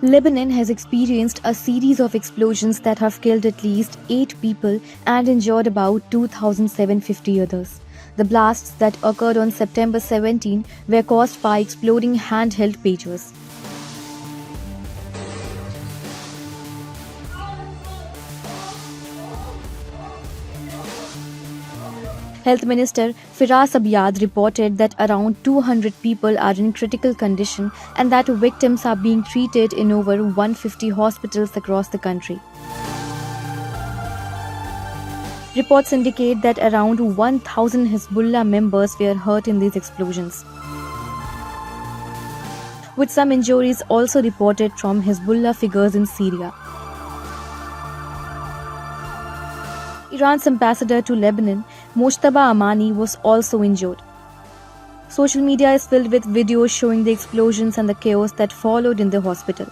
Lebanon has experienced a series of explosions that have killed at least 8 people and injured about 2,750 others. The blasts that occurred on September 17 were caused by exploding handheld pagers. Health Minister Firas Abiad reported that around 200 people are in critical condition and that victims are being treated in over 150 hospitals across the country. Reports indicate that around 1,000 Hezbollah members were hurt in these explosions, with some injuries also reported from Hezbollah figures in Syria. Iran's ambassador to Lebanon, Mojtaba Amani, was also injured. Social media is filled with videos showing the explosions and the chaos that followed in the hospital.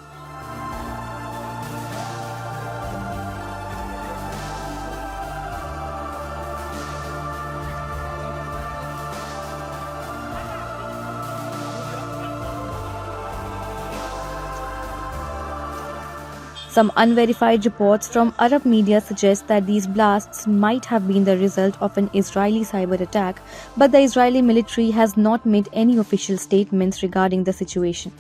Some unverified reports from Arab media suggest that these blasts might have been the result of an Israeli cyber attack, but the Israeli military has not made any official statements regarding the situation.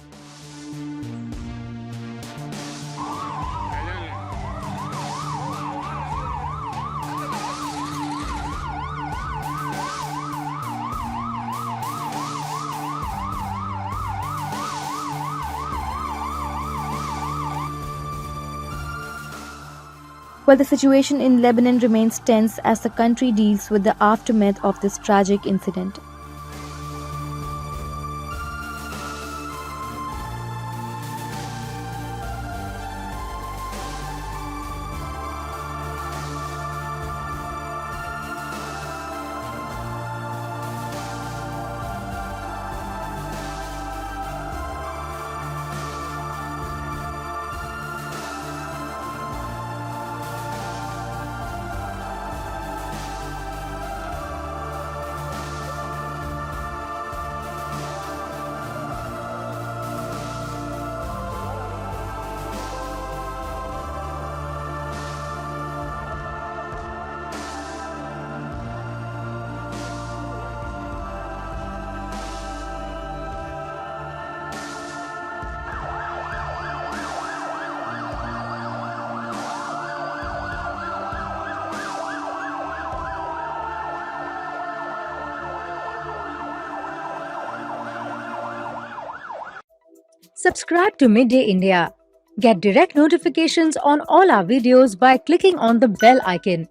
While the situation in Lebanon remains tense as the country deals with the aftermath of this tragic incident. Subscribe to Midday India. Get direct notifications on all our videos by clicking on the bell icon.